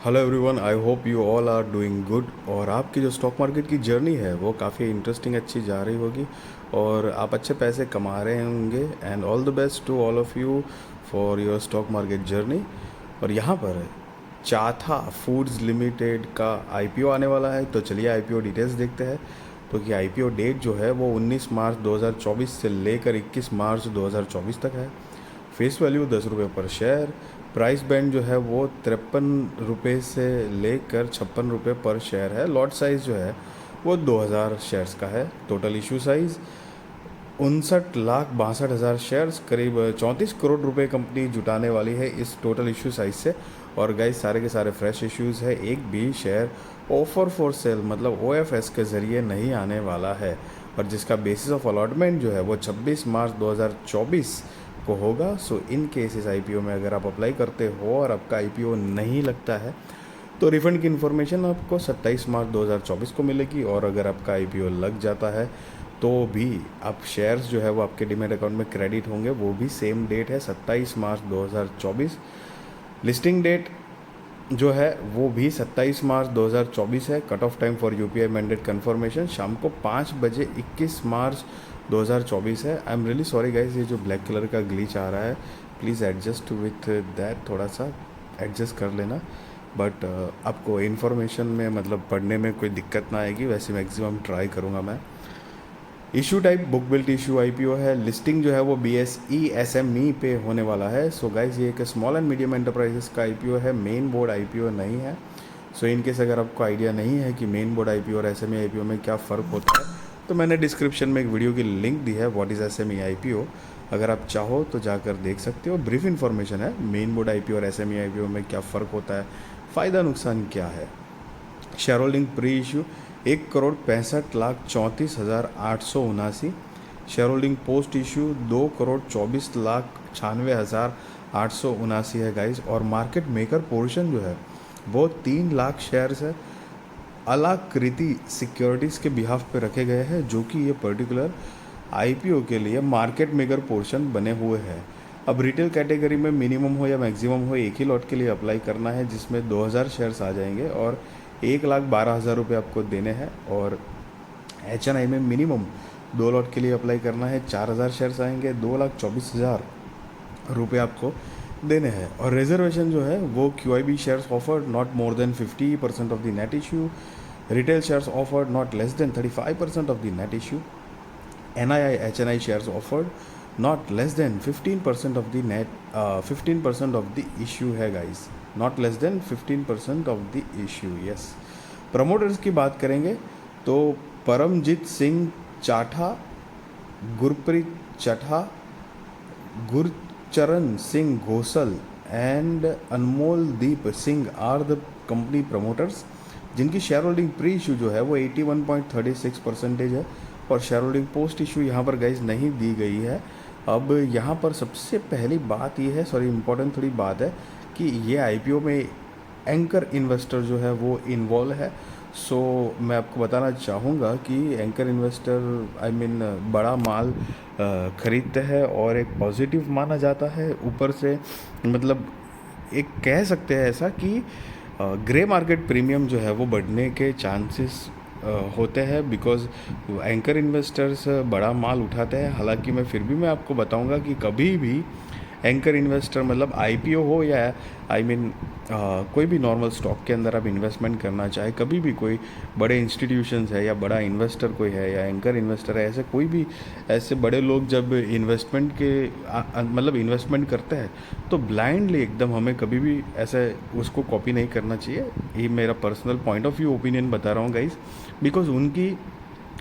Hello everyone, I hope you all are doing good. और आपकी जो स्टॉक मार्केट की जर्नी है वो काफ़ी इंटरेस्टिंग अच्छी जा रही होगी और आप अच्छे पैसे कमा रहे होंगे। And all the best to all of you for your stock market journey. और यहाँ पर चाथा फूड्स लिमिटेड का आईपीओ आने वाला है, तो चलिए आईपीओ डिटेल्स देखते हैं। तो कि आईपीओ डेट जो है वो 19 मार्च 2024 से लेकर 21 मार्च 2024 तक है। फेस वैल्यू 10 रुपये पर शेयर। प्राइस बैंड जो है वो 53 रुपये से लेकर 56 रुपये पर शेयर है। लॉट साइज़ जो है वो 2000 शेयर्स का है। टोटल इशू साइज़ 59,62,000 शेयर्स, करीब 34 करोड़ रुपए कंपनी जुटाने वाली है इस टोटल इशू साइज से। और गाइस सारे के सारे फ्रेश इश्यूज़ है, एक भी शेयर ऑफर फॉर सेल मतलब ओएफएस के ज़रिए नहीं आने वाला है। और जिसका बेसिस ऑफ अलॉटमेंट जो है वो 26 मार्च 2024 को होगा। सो इन केस इस आईपीओ में अगर आप अप्लाई करते हो और आपका आईपीओ नहीं लगता है तो रिफ़ंड की इन्फॉर्मेशन आपको 27 मार्च 2024 को मिलेगी। और अगर आपका आईपीओ लग जाता है तो भी आप शेयर्स जो है वो आपके डीमैट अकाउंट में क्रेडिट होंगे, वो भी सेम डेट है 27 मार्च 2024। लिस्टिंग डेट जो है वो भी 27 मार्च 2024 है। Cut off time for UPI mandate confirmation शाम को 5 बजे 21 मार्च 2024 है। I am really sorry guys, ये जो ब्लैक कलर का ग्लिच आ रहा है प्लीज़ एडजस्ट विथ दैट, थोड़ा सा एडजस्ट कर लेना। बट आपको इन्फॉर्मेशन में मतलब पढ़ने में कोई दिक्कत ना आएगी, वैसे मैक्सिमम ट्राई करूँगा मैं। Issue type book built issue IPO है। लिस्टिंग जो है वो बीएसई एसएमई पे होने वाला है। सो गाइज ये एक स्मॉल एंड मीडियम एंटरप्राइजेस का आईपीओ है, मेन बोर्ड आईपीओ नहीं है। सो इन केस अगर आपको आइडिया नहीं है कि मेन बोर्ड आईपीओ और एसएमई आईपीओ में क्या फ़र्क होता है तो मैंने डिस्क्रिप्शन में एक वीडियो की लिंक दी है, व्हाट इज़ एसएमई आईपीओ। अगर आप चाहो तो जाकर देख सकते हो। ब्रीफ इन्फॉर्मेशन है मेन बोर्ड आईपीओ और एसएमई आईपीओ में क्या फ़र्क होता है, फ़ायदा नुकसान क्या है। Share holding pre issue 1,65,34,879। Share holding post issue 2,24,96,879 है गाइज। और मार्केट मेकर पोर्शन जो है वो 3 लाख शेयर्स है। अलाकृति सिक्योरिटीज़ के बिहाफ पे रखे गए हैं, जो कि ये पर्टिकुलर आईपीओ के लिए मार्केट मेकर पोर्शन बने हुए हैं। अब रिटेल कैटेगरी में मिनिमम हो या मैक्सिमम हो एक ही लॉट के लिए अप्लाई करना है, जिसमें 2000 शेयर्स आ जाएंगे और 1,12,000 रुपये आपको देने हैं। और एचएनआई में मिनिमम 2 लॉट के लिए अप्लाई करना है, 4000 शेयर्स आएंगे, 2,24,000 रुपये आपको देने हैं। और रिजर्वेशन जो है वो QIB shares offered not more than 50% of the net issue, retail shares offered not less than 35% of the net issue, NII HNI shares offered not less than 15% of the net 15% of the issue है guys, not less than 15% of the issue, yes। Promoters की बात करेंगे तो Paramjit Singh Chatha, Gurpreet Chatha, Gurcharan Singh Ghosal and Anmol Deep Singh are the company promoters, जिनकी share holding pre issue जो है वो 81.36% है। और शेयर होल्डिंग पोस्ट इशू यहाँ पर गाइज नहीं दी गई है। अब यहाँ पर सबसे पहली बात ये है, सॉरी इम्पोर्टेंट थोड़ी बात है कि ये आईपीओ में एंकर इन्वेस्टर जो है वो इन्वॉल्व है। सो मैं आपको बताना चाहूँगा कि एंकर इन्वेस्टर आई मीन बड़ा माल खरीदते हैं और एक पॉजिटिव माना जाता है। ऊपर से मतलब एक कह सकते हैं ऐसा कि ग्रे मार्केट प्रीमियम जो है वो बढ़ने के चांसेस होते हैं, बिकॉज एंकर इन्वेस्टर्स बड़ा माल उठाते हैं। हालांकि मैं फिर भी मैं आपको बताऊंगा कि कभी भी एंकर इन्वेस्टर मतलब आईपीओ हो या आई मीन कोई भी नॉर्मल स्टॉक के अंदर आप इन्वेस्टमेंट करना चाहे, कभी भी कोई बड़े इंस्टीट्यूशंस है या बड़ा इन्वेस्टर कोई है या एंकर इन्वेस्टर है, ऐसे कोई भी ऐसे बड़े लोग जब इन्वेस्टमेंट के मतलब इन्वेस्टमेंट करते हैं तो ब्लाइंडली एकदम हमें कभी भी ऐसे उसको कॉपी नहीं करना चाहिए। ये मेरा personal point of view opinion बता रहा हूँ गाइज, बिकॉज उनकी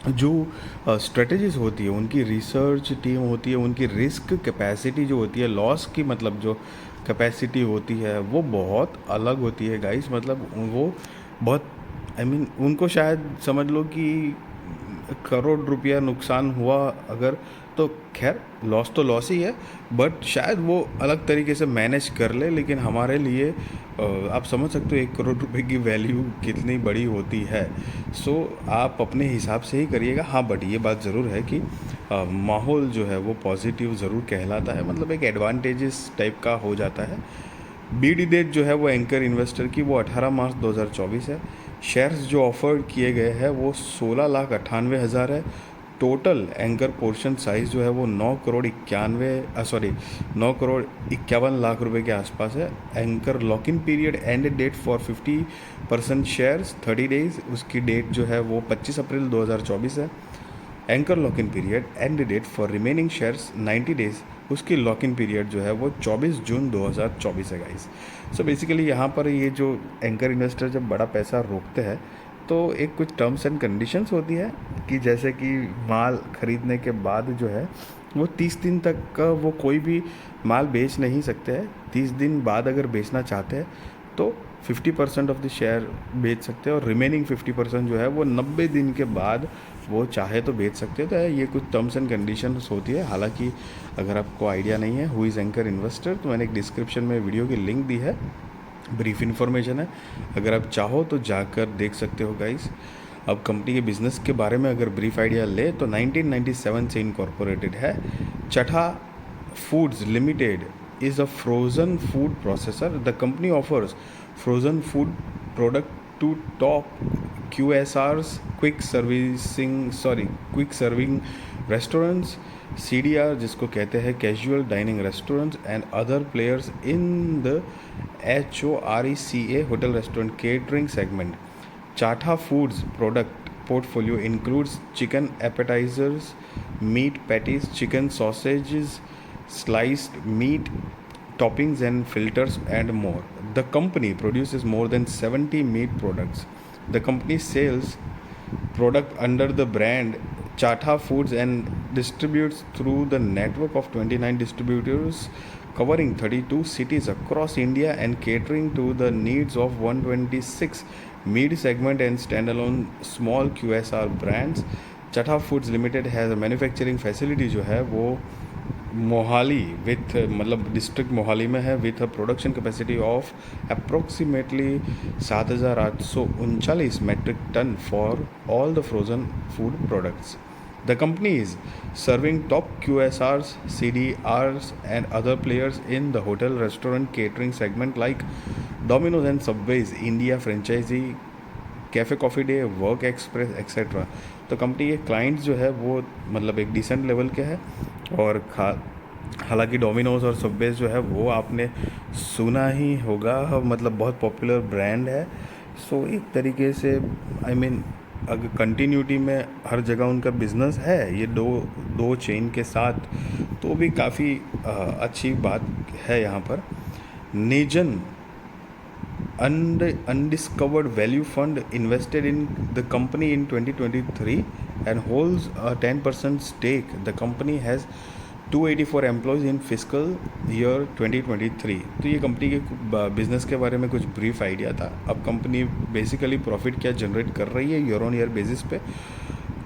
जो स्ट्रेटजीज़ होती है, उनकी रिसर्च टीम होती है, उनकी रिस्क कैपेसिटी जो होती है, लॉस की मतलब जो कैपेसिटी होती है वो बहुत अलग होती है गाइस। मतलब वो बहुत आई मीन उनको शायद समझ लो कि करोड़ रुपया नुकसान हुआ अगर, तो खैर लॉस तो लॉस ही है, बट शायद वो अलग तरीके से मैनेज कर ले। लेकिन हमारे लिए आप समझ सकते हो 1 करोड़ रुपए की वैल्यू कितनी बड़ी होती है। सो आप अपने हिसाब से ही करिएगा। हाँ बट ये बात ज़रूर है कि माहौल जो है वो पॉजिटिव ज़रूर कहलाता है, मतलब एक एडवांटेजेस टाइप का हो जाता है। बीडी डेट जो है वो एंकर इन्वेस्टर की वो 18 मार्च 2024 है। शेयर्स जो ऑफर किए गए हैं वो 16,98,000 है। टोटल एंकर पोर्शन साइज़ जो है वो 9 करोड़ 51 लाख रुपए के आसपास है। Anchor lock in period end date for 50% shares 30 days, उसकी डेट जो है वो 25 अप्रैल 2024 है। Anchor lock in period end date for remaining shares 90 days, उसकी लॉक इन पीरियड जो है वो 24 जून 2024 है गाइस। सो बेसिकली यहाँ पर ये जो एंकर इन्वेस्टर जब बड़ा पैसा रोकते हैं तो एक कुछ टर्म्स एंड कंडीशंस होती है कि जैसे कि माल खरीदने के बाद जो है वो 30 दिन तक का वो कोई भी माल बेच नहीं सकते हैं। 30 दिन बाद अगर बेचना चाहते हैं तो 50% ऑफ द शेयर बेच सकते हैं और रिमेनिंग 50% जो है वो 90 दिन के बाद वो चाहे तो बेच सकते हैं। तो ये कुछ टर्म्स एंड कंडीशंस होती है। हालांकि अगर आपको आइडिया नहीं है हु इज़ एंकर इन्वेस्टर तो मैंने एक डिस्क्रिप्शन में वीडियो की लिंक दी है, ब्रीफ इन्फॉर्मेशन है, अगर आप चाहो तो जाकर देख सकते हो गाइस। अब कंपनी के बिजनेस के बारे में अगर ब्रीफ आइडिया ले तो 1997 से इनकॉर्पोरेटेड है। Chatha foods limited is a frozen food processor. The company offers frozen food product to top QSRs, quick serving restaurants, CDR जिसको कहते हैं casual dining restaurants and other players in the HORECA hotel restaurant catering segment. Chata Foods product portfolio includes chicken appetizers, meat patties, chicken sausages, sliced meat, toppings and filters and more. The company produces more than 70 meat products. The company sells product under the brand Chata Foods and distributes through the network of 29 distributors covering 32 cities across India and catering to the needs of 126 mid segment and standalone small QSR brands. Chata Foods Limited has a manufacturing facility जो है वो Mohali with मतलब district Mohali में है with a production capacity of approximately 7,839 metric ton for all the frozen food products. The company is serving top QSRs, CDRs and other players in the hotel restaurant catering segment like Domino's and Subway's India franchisee, cafe coffee day, work express etcetera. तो company के clients जो है वो मतलब एक decent level के है और हालांकि डोमिनोज़ और सबवेज जो है वो आपने सुना ही होगा, मतलब बहुत पॉपुलर ब्रांड है. सो एक तरीके से अगर कंटिन्यूटी में हर जगह उनका बिजनेस है ये दो चेन के साथ तो भी काफ़ी अच्छी बात है यहाँ पर. Nasion undiscovered value fund invested in the company in 2023 and holds a 10% stake. The company has 284 employees in fiscal year 2023. तो ये कंपनी के बिजनेस के बारे में कुछ ब्रीफ आइडिया था. अब कंपनी बेसिकली प्रॉफिट क्या जनरेट कर रही है ईयर ऑन ईयर बेसिस पे,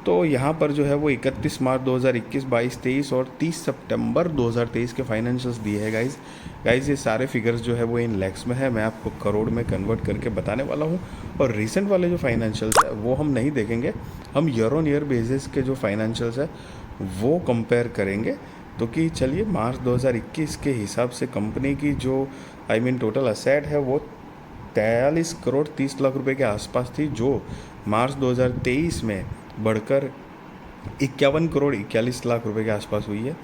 तो यहाँ पर जो है वो 31 मार्च 2021, 22, 23 और 30 सितंबर 2023 के फाइनेंशियल्स दिए हैं गाइस. ये सारे फिगर्स जो है वो इन लैक्स में है, मैं आपको करोड़ में कन्वर्ट करके बताने वाला हूँ. और रिसेंट वाले जो फाइनेंशियल्स है वो हम नहीं देखेंगे, हम ईयर ऑन ईयर बेसिस के जो फाइनेंशियल्स है वो कंपेयर करेंगे. तो कि चलिए मार्च 2021 के हिसाब से कंपनी की जो टोटल असेट है वो 43 करोड़ 30 लाख रुपए के आसपास थी, जो मार्च 2023 में बढ़कर 51 करोड़ 41 लाख रुपए के आसपास हुई है.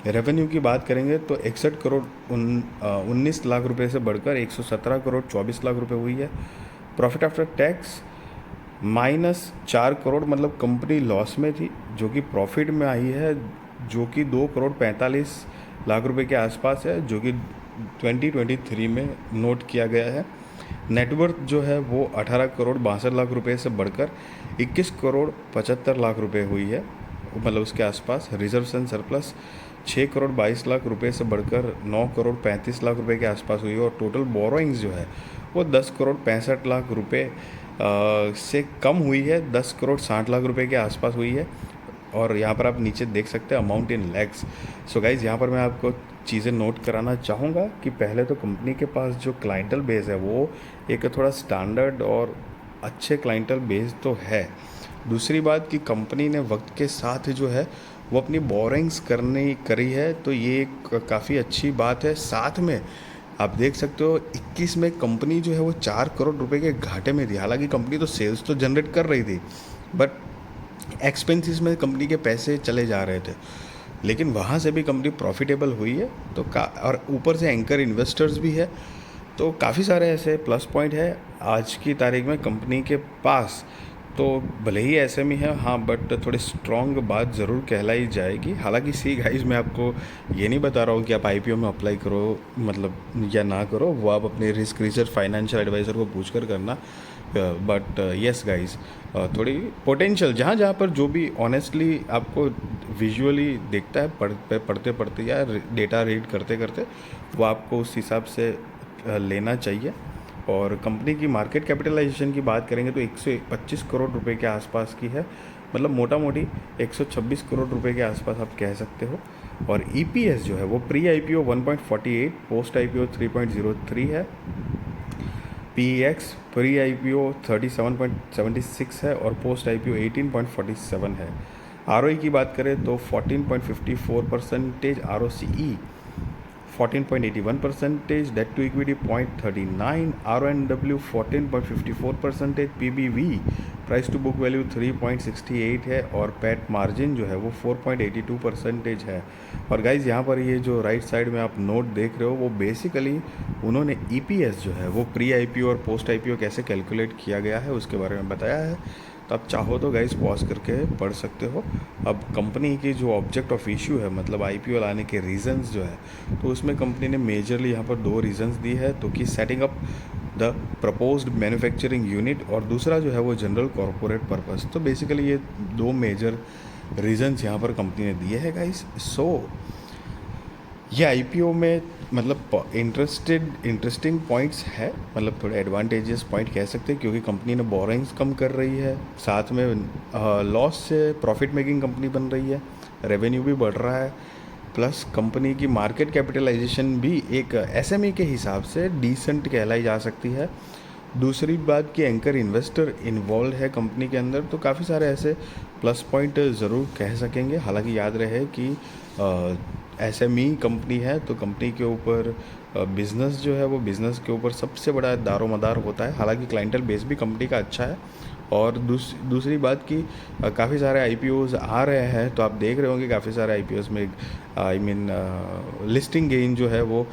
रेवेन्यू की बात करेंगे तो 61 करोड़ 19 लाख रुपए से बढ़कर 117 करोड़ 24 लाख रुपए हुई है. प्रॉफिट आफ्टर टैक्स -4 करोड़, मतलब कंपनी लॉस में थी जो कि प्रॉफिट में आई है, जो कि 2 करोड़ 45 लाख रुपए के आसपास है, जो कि 2023 में नोट किया गया है. नेटवर्थ जो है वो 18 करोड़ 62 लाख रुपए से बढ़कर 21 करोड़ 75 लाख रुपए हुई है, मतलब उसके आसपास. Reserves and surplus 6 crore 22 lakh रुपए से बढ़कर 9 करोड़ 35 लाख रुपए के आसपास हुई है. और टोटल बोरोइंग्स जो है वो 10 करोड़ 65 लाख रुपए से कम हुई है, 10 करोड़ 60 लाख रुपए के आसपास हुई है. और यहाँ पर आप नीचे देख सकते हैं amount in lakhs. So guys यहाँ पर मैं आपको चीज़ें नोट कराना चाहूँगा कि पहले तो कंपनी के पास जो क्लाइंटल बेस है वो एक थोड़ा स्टैंडर्ड और अच्छे क्लाइंटल बेस तो है. दूसरी बात कि कंपनी ने वक्त के साथ जो है वो अपनी बोरिंग्स करी है, तो ये एक काफ़ी अच्छी बात है. साथ में आप देख सकते हो 21 में कंपनी जो है वो 4 करोड़ रुपए के घाटे में थी। हालांकि कंपनी तो सेल्स तो जनरेट कर रही थी, बट एक्सपेंसेस में कंपनी के पैसे चले जा रहे थे, लेकिन वहाँ से भी कंपनी प्रॉफिटेबल हुई है। तो और ऊपर से एंकर इन्वेस्टर्स भी है, तो काफ़ी सारे ऐसे प्लस पॉइंट है आज की तारीख में कंपनी के पास। तो भले ही एसएमई है हाँ, बट थोड़ी स्ट्रॉन्ग बात ज़रूर कहलाई जाएगी। हालांकि सी गाइस, मैं आपको ये नहीं बता रहा हूँ कि आप आईपीओ में अप्लाई करो मतलब या ना करो, वो आप अपने रिस्क रिसर्च फाइनेंशियल एडवाइज़र को पूछ कर करना। बट यस गाइस, थोड़ी पोटेंशियल जहाँ जहाँ पर जो भी ऑनेस्टली आपको विजुअली दिखता है पढ़ते पढ़ते या डेटा रीड करते करते, वो आपको उस हिसाब से लेना चाहिए। और कंपनी की मार्केट कैपिटलाइजेशन की बात करेंगे तो 125 करोड़ रुपए के आसपास की है, मतलब मोटा मोटी 126 करोड़ रुपए के आसपास आप कह सकते हो। और ईपीएस जो है वो प्री आईपीओ 1.48, पोस्ट आईपीओ 3.03 है। पीईएक्स प्री आईपीओ 37.76 है और पोस्ट आईपीओ 18.47 है। आरओई की बात करें तो 14.54%, ROCE 14.81%, debt to equity 0.39, RONW 14.54%, PBV price to book value 3.68 है और पैट मार्जिन जो है वो 4.82% है। और गाइज यहाँ पर ये जो राइट साइड में आप नोट देख रहे हो, वो बेसिकली उन्होंने EPS जो है वो प्री आईपीओ और पोस्ट आईपीओ कैसे कैलकुलेट किया गया है उसके बारे में बताया है। तो आप चाहो तो गाइस पॉज करके पढ़ सकते हो। अब कंपनी की जो ऑब्जेक्ट ऑफ इशू है, मतलब आईपीओ लाने के रीजंस जो है, तो उसमें कंपनी ने मेजरली यहाँ पर 2 रीजंस दी है, तो कि setting up the proposed manufacturing unit और दूसरा जो है वो जनरल कॉरपोरेट पर्पस। तो बेसिकली ये 2 मेजर रीजंस यहाँ पर कंपनी ने दिए हैं गाइस। सो ये आईपीओ में मतलब इंटरेस्टिंग पॉइंट्स है, मतलब थोड़े एडवांटेजेस पॉइंट कह सकते हैं, क्योंकि कंपनी ने बोरिंग्स कम कर रही है, साथ में लॉस से प्रॉफिट मेकिंग कंपनी बन रही है, रेवेन्यू भी बढ़ रहा है, प्लस कंपनी की मार्केट कैपिटलाइजेशन भी एक एसएमई के हिसाब से डिसेंट कहलाई जा सकती है। दूसरी बात कि एंकर इन्वेस्टर इन्वॉल्व है कंपनी के अंदर, तो काफ़ी सारे ऐसे प्लस पॉइंट ज़रूर कह सकेंगे। हालांकि याद रहे कि एसएमई कंपनी है, तो कंपनी के ऊपर बिज़नेस जो है वो बिज़नेस के ऊपर सबसे बड़ा दारोमदार होता है। हालांकि क्लाइंटल बेस भी कंपनी का अच्छा है। और दूसरी बात कि काफ़ी सारे आईपीओज़ आ रहे हैं, तो आप देख रहे होंगे काफ़ी सारे आईपीओज़ में लिस्टिंग गेन जो है वो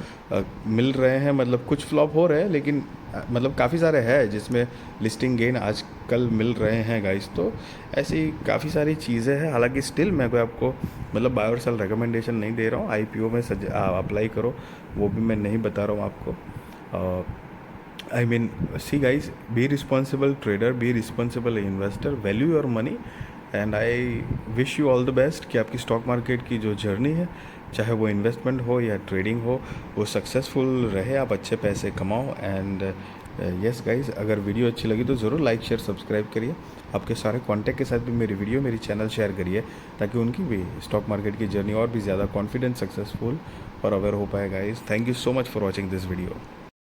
मिल रहे हैं। मतलब कुछ फ्लॉप हो रहे हैं, लेकिन मतलब काफ़ी सारे हैं जिसमें लिस्टिंग गेन आजकल मिल रहे हैं गाइस। तो ऐसी काफ़ी सारी चीज़ें हैं। हालांकि स्टिल मैं कोई आपको मतलब बाय और सेल रिकमेंडेशन नहीं दे रहा हूँ, आईपीओ में अप्लाई करो वो भी मैं नहीं बता रहा हूँ आपको। See guys, be responsible trader, be responsible investor, value your money, and I wish you all the best कि आपकी स्टॉक मार्केट की जो जर्नी है, चाहे वो इन्वेस्टमेंट हो या ट्रेडिंग हो, वो सक्सेसफुल रहे, आप अच्छे पैसे कमाओ। एंड यस गाइज, अगर वीडियो अच्छी लगी तो ज़रूर लाइक शेयर सब्सक्राइब करिए। आपके सारे कॉन्टैक्ट के साथ भी मेरी वीडियो मेरी चैनल शेयर करिए, ताकि उनकी भी स्टॉक मार्केट की जर्नी और भी ज़्यादा कॉन्फिडेंट, सक्सेसफुल और अवेयर हो पाए guys. Thank you so much for watching this video.